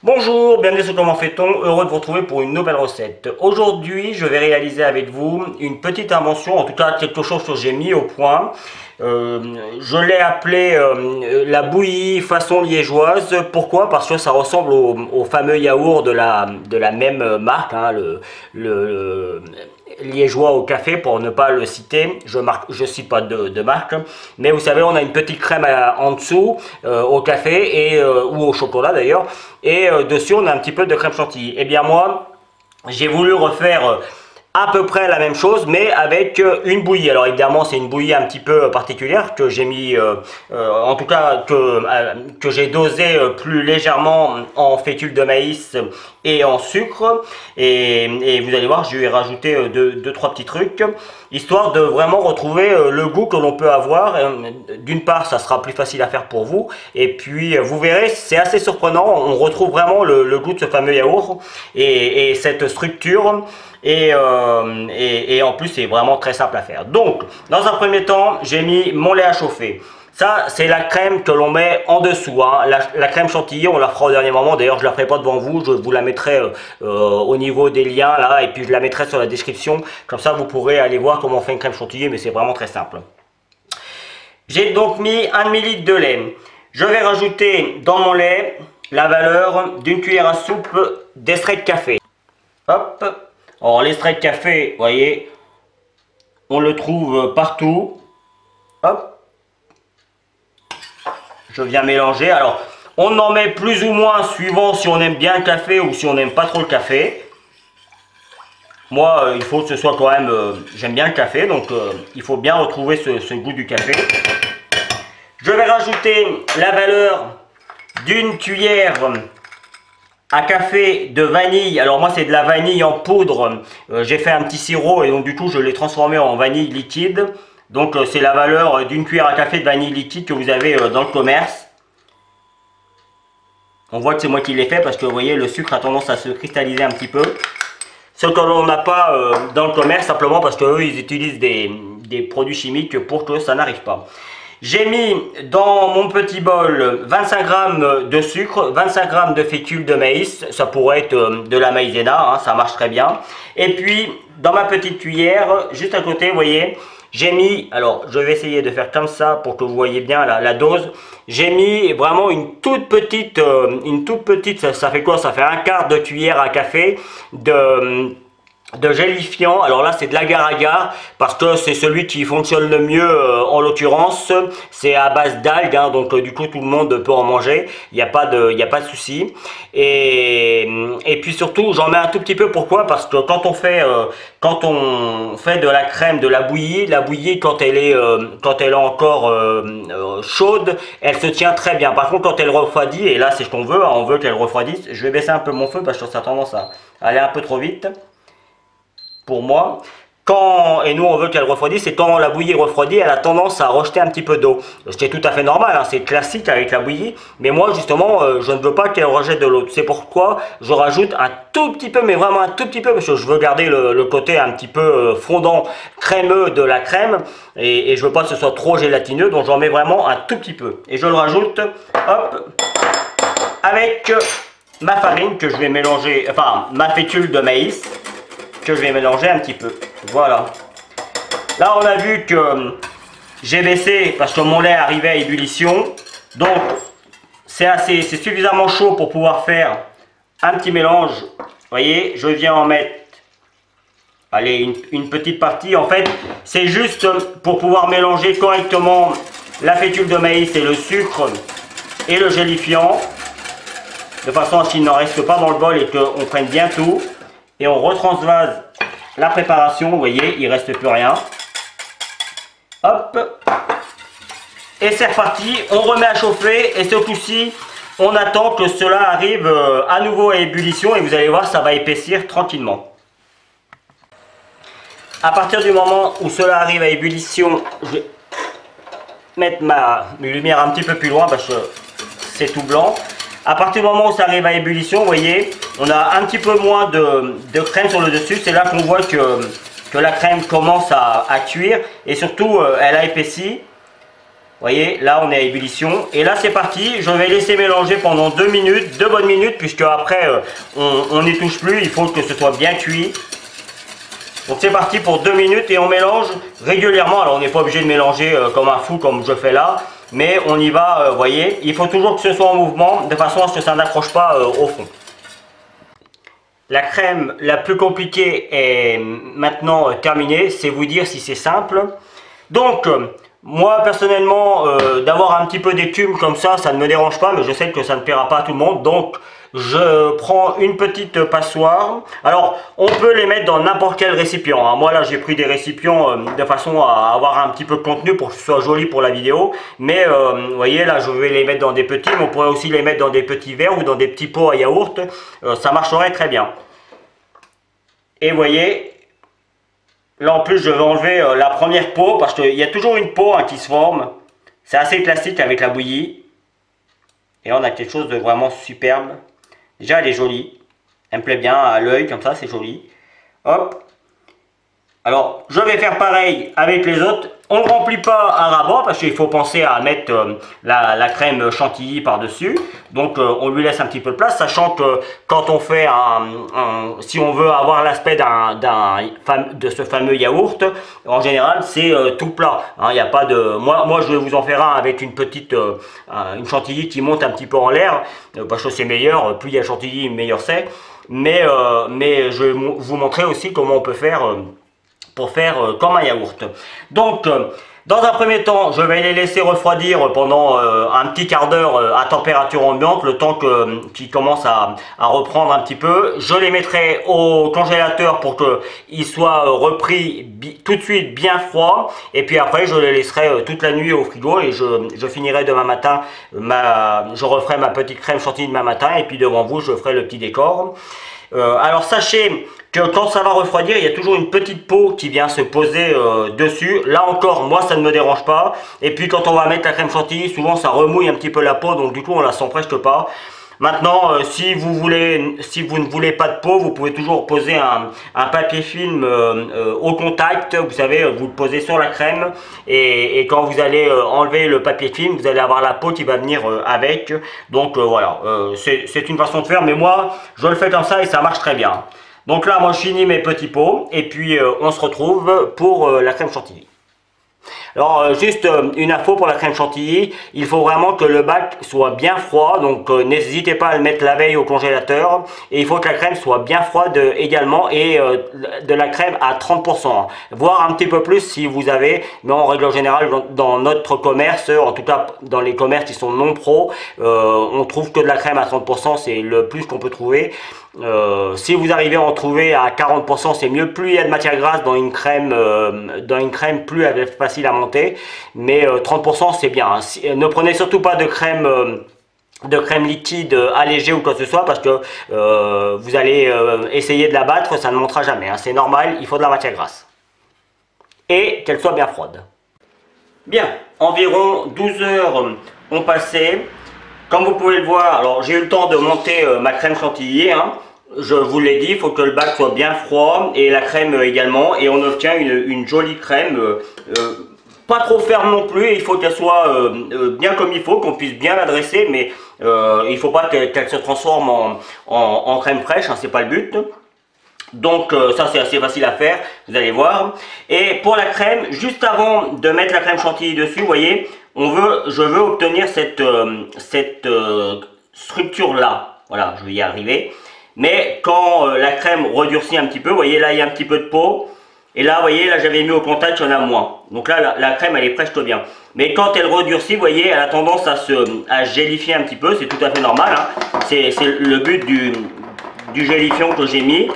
Bonjour, bienvenue sur Comment fait-on, heureux de vous retrouver pour une nouvelle recette. Aujourd'hui, je vais réaliser avec vous une petite invention, en tout cas quelque chose que j'ai mis au point. Je l'ai appelé la bouillie façon liégeoise. Pourquoi? Parce que ça ressemble au fameux yaourt de la même marque, hein, le liégeois au café, pour ne pas le citer. Je cite pas de marque, mais vous savez, on a une petite crème en dessous au café ou au chocolat d'ailleurs, et dessus on a un petit peu de crème chantilly. Et bien moi, j'ai voulu refaire à peu près la même chose, mais avec une bouillie. Alors évidemment, c'est une bouillie un petit peu particulière que j'ai mis, en tout cas que j'ai dosé plus légèrement en fécule de maïs et en sucre. Et vous allez voir, je vais rajouter deux trois petits trucs, histoire de vraiment retrouver le goût que l'on peut avoir. D'une part, ça sera plus facile à faire pour vous, et puis vous verrez, c'est assez surprenant. On retrouve vraiment le goût de ce fameux yaourt et cette structure. Et en plus, c'est vraiment très simple à faire. Donc, dans un premier temps, j'ai mis mon lait à chauffer. Ça, c'est la crème que l'on met en dessous, hein. La crème chantilly, on la fera au dernier moment. D'ailleurs, je la ferai pas devant vous. Je vous la mettrai au niveau des liens là, et puis je la mettrai sur la description. Comme ça, vous pourrez aller voir comment on fait une crème chantilly, mais c'est vraiment très simple. J'ai donc mis 1 ml de lait. Je vais rajouter dans mon lait la valeur d'une cuillère à soupe d'extrait de café. Hop. Alors l'extrait de café, vous voyez, on le trouve partout. Hop. Je viens mélanger. Alors, on en met plus ou moins suivant si on aime bien le café ou si on n'aime pas trop le café. Moi, il faut que ce soit quand même... j'aime bien le café, donc il faut bien retrouver ce goût du café. Je vais rajouter la valeur d'une cuillère à café de vanille. Alors moi, c'est de la vanille en poudre. J'ai fait un petit sirop et donc du coup, je l'ai transformé en vanille liquide. Donc c'est la valeur d'une cuillère à café de vanille liquide que vous avez dans le commerce. On voit que c'est moi qui l'ai fait parce que vous voyez, le sucre a tendance à se cristalliser un petit peu. Ce que l'on n'a pas dans le commerce, simplement parce qu'eux, ils utilisent des produits chimiques pour que ça n'arrive pas. J'ai mis dans mon petit bol 25 g de sucre, 25 g de fécule de maïs, ça pourrait être de la maïzena, hein, ça marche très bien. Et puis dans ma petite cuillère, juste à côté, vous voyez, j'ai mis, alors je vais essayer de faire comme ça pour que vous voyez bien la dose. J'ai mis vraiment une toute petite, ça fait quoi? Ça fait un quart de cuillère à café de gélifiant. Alors là, c'est de l'agar-agar parce que c'est celui qui fonctionne le mieux en l'occurrence. C'est à base d'algues, hein, donc du coup tout le monde peut en manger. Il n'y a pas de souci. Et puis surtout, j'en mets un tout petit peu. Pourquoi? Parce que quand on fait de la crème, de la bouillie quand elle est encore chaude, elle se tient très bien. Par contre, quand elle refroidit, et là c'est ce qu'on veut, hein, on veut qu'elle refroidisse. Je vais baisser un peu mon feu parce que ça a tendance à aller un peu trop vite pour moi. Et nous on veut qu'elle refroidisse, et quand la bouillie refroidit, elle a tendance à rejeter un petit peu d'eau. Ce qui est tout à fait normal, hein, c'est classique avec la bouillie, mais moi justement je ne veux pas qu'elle rejette de l'eau. C'est pourquoi je rajoute un tout petit peu, mais vraiment un tout petit peu, parce que je veux garder le côté un petit peu fondant, crémeux de la crème, et je veux pas que ce soit trop gélatineux, donc j'en mets vraiment un tout petit peu. Et je le rajoute, hop, avec ma farine que je vais mélanger, enfin ma fécule de maïs, que je vais mélanger un petit peu. Voilà. Là, on a vu que j'ai baissé parce que mon lait arrivait à ébullition. Donc, c'est suffisamment chaud pour pouvoir faire un petit mélange. Vous voyez, je viens en mettre, allez, une petite partie. En fait, c'est juste pour pouvoir mélanger correctement la fécule de maïs et le sucre et le gélifiant, de façon à ce qu'il n'en reste pas dans le bol et qu'on prenne bien tout. Et on retransvase la préparation, vous voyez, il ne reste plus rien. Hop. Et c'est reparti, on remet à chauffer, et ce coup-ci, on attend que cela arrive à nouveau à ébullition, et vous allez voir, ça va épaissir tranquillement. À partir du moment où cela arrive à ébullition, je vais mettre ma lumière un petit peu plus loin parce que c'est tout blanc. À partir du moment où ça arrive à ébullition, vous voyez, on a un petit peu moins de crème sur le dessus. C'est là qu'on voit que la crème commence à cuire, et surtout elle a épaissi. voyez, là on est à ébullition. Et là c'est parti, je vais laisser mélanger pendant 2 minutes, 2 bonnes minutes, puisque après on n'y touche plus, il faut que ce soit bien cuit. Donc c'est parti pour 2 minutes et on mélange régulièrement. Alors on n'est pas obligé de mélanger comme un fou comme je fais là, mais on y va, vous voyez. Il faut toujours que ce soit en mouvement, de façon à ce que ça n'accroche pas au fond. La crème la plus compliquée est maintenant terminée, c'est vous dire si c'est simple. Donc moi personnellement, d'avoir un petit peu d'écume comme ça ne me dérange pas, mais je sais que ça ne plaira pas à tout le monde. Donc je prends une petite passoire. Alors on peut les mettre dans n'importe quel récipient, hein. Moi là j'ai pris des récipients de façon à avoir un petit peu de contenu pour que ce soit joli pour la vidéo. Mais vous voyez là je vais les mettre dans des petits, mais on pourrait aussi les mettre dans des petits verres ou dans des petits pots à yaourt. Ça marcherait très bien. Et vous voyez, là en plus je vais enlever la première peau, parce qu'il y a toujours une peau, hein, qui se forme. C'est assez classique avec la bouillie. Et là on a quelque chose de vraiment superbe. Déjà elle est jolie, elle me plaît bien à l'œil comme ça, c'est joli. Hop. Alors je vais faire pareil avec les autres. On ne remplit pas à ras-bord parce qu'il faut penser à mettre la crème chantilly par dessus. Donc on lui laisse un petit peu de place, sachant que quand on fait si on veut avoir l'aspect de ce fameux yaourt, en général c'est tout plat, hein, y a pas de... Moi je vais vous en faire un avec une petite une chantilly qui monte un petit peu en l'air, parce que c'est meilleur, plus il y a chantilly meilleur c'est. Mais je vais vous montrer aussi comment on peut faire pour faire comme un yaourt. Donc dans un premier temps, je vais les laisser refroidir pendant un petit quart d'heure à température ambiante, le temps qu'ils commencent à reprendre un petit peu. Je les mettrai au congélateur pour qu'ils soient repris tout de suite bien froids. Et puis après, je les laisserai toute la nuit au frigo et je finirai demain matin, je referai ma petite crème chantilly demain matin. Et puis devant vous, je ferai le petit décor. Alors sachez que quand ça va refroidir, il y a toujours une petite peau qui vient se poser dessus. Là encore, moi ça ne me dérange pas. Et puis quand on va mettre la crème chantilly, souvent ça remouille un petit peu la peau, donc du coup on la sent presque pas. Maintenant, si vous ne voulez pas de peau, vous pouvez toujours poser un papier film au contact. Vous savez, vous le posez sur la crème et quand vous allez enlever le papier film, vous allez avoir la peau qui va venir avec. Donc voilà, c'est une façon de faire, mais moi, je le fais comme ça et ça marche très bien. Donc là, moi, je finis mes petits pots et puis on se retrouve pour la crème chantilly. Alors juste une info pour la crème chantilly, il faut vraiment que le bac soit bien froid, donc n'hésitez pas à le mettre la veille au congélateur, et il faut que la crème soit bien froide également, et de la crème à 30%, voire un petit peu plus si vous avez, mais en règle générale dans notre commerce, en tout cas dans les commerces qui sont non pro, on trouve que de la crème à 30%, c'est le plus qu'on peut trouver. Si vous arrivez à en trouver à 40%, c'est mieux. Plus il y a de matière grasse dans une crème, plus elle est facile à monter. Mais 30% c'est bien, hein. Ne prenez surtout pas de crème liquide allégée ou quoi que ce soit, parce que vous allez essayer de la battre, ça ne montera jamais, hein. C'est normal, il faut de la matière grasse. Et qu'elle soit bien froide. Bien, environ 12 heures ont passé. Comme vous pouvez le voir, alors j'ai eu le temps de monter ma crème chantilly, hein. Je vous l'ai dit, il faut que le bac soit bien froid et la crème également, et on obtient une jolie crème, pas trop ferme non plus. Il faut qu'elle soit bien comme il faut, qu'on puisse bien la dresser, mais il ne faut pas qu'elle se transforme en crème fraîche, hein, c'est pas le but. Donc ça c'est assez facile à faire, vous allez voir. Et pour la crème, juste avant de mettre la crème chantilly dessus, vous voyez, je veux obtenir cette structure là. Voilà, je vais y arriver. Mais quand la crème redurcit un petit peu, vous voyez là il y a un petit peu de peau. Et là, vous voyez, là j'avais mis au contact, il y en a moins. Donc là, la crème elle est presque bien. Mais quand elle redurcit, vous voyez, elle a tendance à gélifier un petit peu, c'est tout à fait normal, hein. C'est le but du gélifiant que j'ai mis.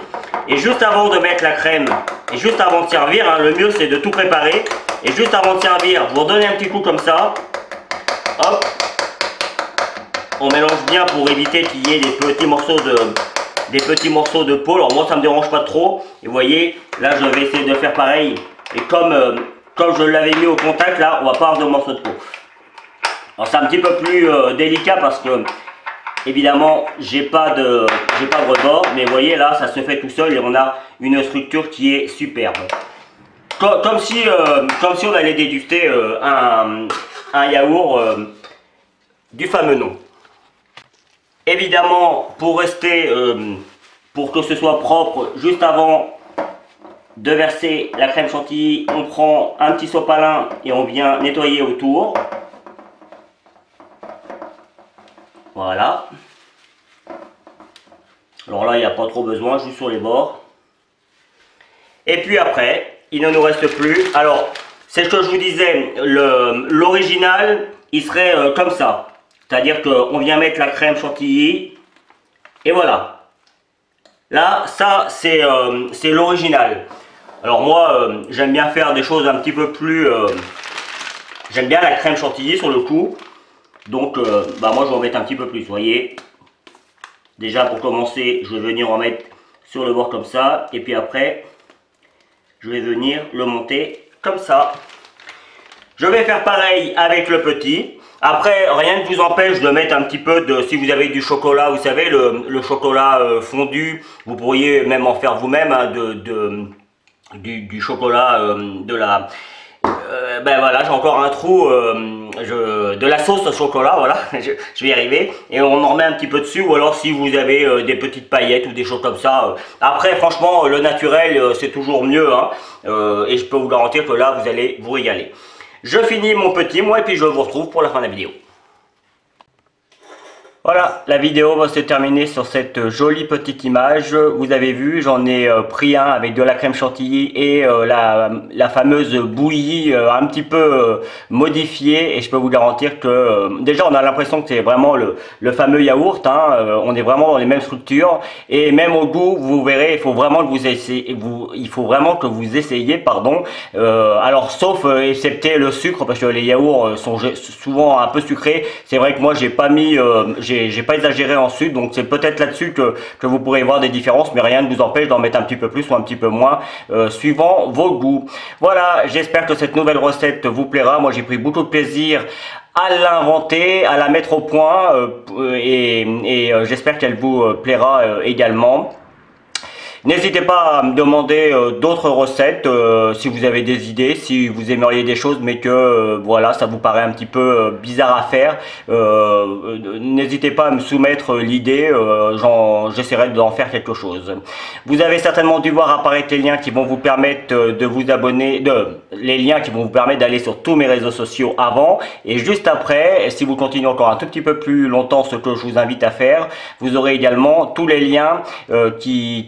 Et juste avant de mettre la crème, et juste avant de servir, hein, le mieux c'est de tout préparer. Et juste avant de servir, vous redonnez un petit coup comme ça. Hop. On mélange bien pour éviter qu'il y ait des petits morceaux de peau. Alors moi ça me dérange pas trop. Et vous voyez, là je vais essayer de faire pareil. Et comme je l'avais mis au contact, là on va pas avoir de morceaux de peau. Alors c'est un petit peu plus délicat parce que évidemment j'ai pas de rebord, mais vous voyez là ça se fait tout seul et on a une structure qui est superbe. Comme si on allait déguster un yaourt du fameux nom. Évidemment, pour que ce soit propre, juste avant de verser la crème chantilly, on prend un petit sopalin et on vient nettoyer autour. Voilà. Alors là, il n'y a pas trop besoin, juste sur les bords. Et puis après, il ne nous reste plus. Alors, c'est ce que je vous disais, l'original, il serait comme ça. C'est-à-dire qu'on vient mettre la crème chantilly. Et voilà. Là, ça, c'est l'original. Alors moi, j'aime bien faire des choses un petit peu plus... j'aime bien la crème chantilly sur le coup. Donc, moi, je vais en mettre un petit peu plus, vous voyez. Déjà, pour commencer, je vais venir en mettre sur le bord comme ça. Et puis après, je vais venir le monter comme ça. Je vais faire pareil avec le petit. Après, rien ne vous empêche de mettre un petit peu de... Si vous avez du chocolat, vous savez, le chocolat fondu, vous pourriez même en faire vous-même, hein, du chocolat de la... ben voilà, j'ai encore un trou de la sauce au chocolat, voilà, je vais y arriver. Et on en remet un petit peu dessus, ou alors si vous avez des petites paillettes ou des choses comme ça. Après, franchement, le naturel, c'est toujours mieux, hein, et je peux vous garantir que là, vous allez vous régaler. Je finis mon petit, moi, et puis je vous retrouve pour la fin de la vidéo. Voilà, la vidéo va se terminer sur cette jolie petite image. Vous avez vu, j'en ai pris un avec de la crème chantilly et la fameuse bouillie un petit peu modifiée. Et je peux vous garantir que déjà on a l'impression que c'est vraiment le fameux yaourt, hein. On est vraiment dans les mêmes structures. Et même au goût, vous verrez, il faut vraiment que vous essayiez, pardon. Alors sauf excepté le sucre, parce que les yaourts sont souvent un peu sucrés. C'est vrai que moi j'ai pas mis... j'ai pas exagéré ensuite, donc c'est peut-être là-dessus que vous pourrez voir des différences, mais rien ne vous empêche d'en mettre un petit peu plus ou un petit peu moins, suivant vos goûts. Voilà, j'espère que cette nouvelle recette vous plaira. Moi j'ai pris beaucoup de plaisir à l'inventer, à la mettre au point, et j'espère qu'elle vous plaira également. N'hésitez pas à me demander d'autres recettes si vous avez des idées, si vous aimeriez des choses mais que voilà, ça vous paraît un petit peu bizarre à faire. N'hésitez pas à me soumettre l'idée, j'essaierai d'en faire quelque chose. Vous avez certainement dû voir apparaître les liens qui vont vous permettre de vous abonner, les liens qui vont vous permettre d'aller sur tous mes réseaux sociaux avant et juste après. Si vous continuez encore un tout petit peu plus longtemps, ce que je vous invite à faire, vous aurez également tous les liens qui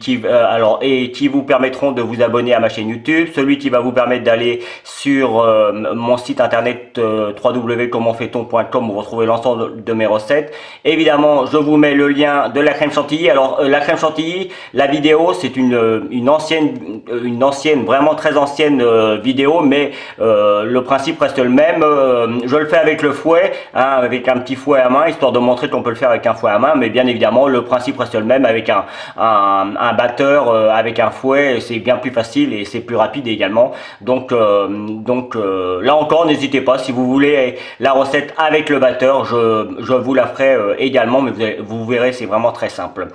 vous permettront de vous abonner à ma chaîne YouTube, celui qui va vous permettre d'aller sur mon site internet www.commentfaiton.com où vous retrouvez l'ensemble de mes recettes. Évidemment, je vous mets le lien de la crème chantilly. Alors la crème chantilly, la vidéo, c'est une ancienne, vraiment très ancienne vidéo, mais le principe reste le même. Je le fais avec le fouet, hein, avec un petit fouet à main, histoire de montrer qu'on peut le faire avec un fouet à main, mais bien évidemment, le principe reste le même avec un batteur avec un fouet, c'est bien plus facile et c'est plus rapide également. Donc là encore, n'hésitez pas, si vous voulez la recette avec le batteur, je vous la ferai également, mais vous verrez, c'est vraiment très simple.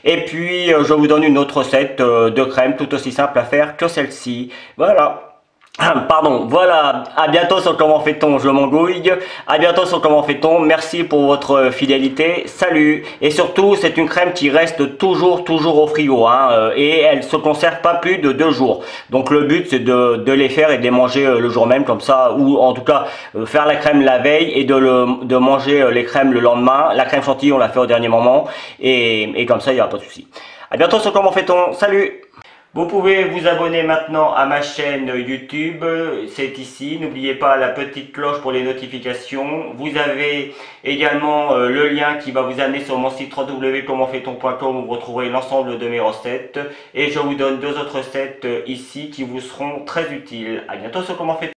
Et puis je vous donne une autre recette de crème tout aussi simple à faire que celle-ci. Voilà. Pardon, voilà, à bientôt sur Comment fait-on, je m'engouille, à bientôt sur Comment fait-on, merci pour votre fidélité, salut, et surtout c'est une crème qui reste toujours au frigo, hein, et elle se conserve pas plus de 2 jours, donc le but c'est de les faire et de les manger le jour même comme ça, ou en tout cas faire la crème la veille et de manger les crèmes le lendemain. La crème chantilly on l'a fait au dernier moment, et comme ça il n'y aura pas de souci. À bientôt sur Comment fait-on, salut. Vous pouvez vous abonner maintenant à ma chaîne YouTube, c'est ici. N'oubliez pas la petite cloche pour les notifications. Vous avez également le lien qui va vous amener sur mon site www.commentfaiton.com où vous retrouverez l'ensemble de mes recettes. Et je vous donne 2 autres recettes ici qui vous seront très utiles. À bientôt sur Comment fait-on.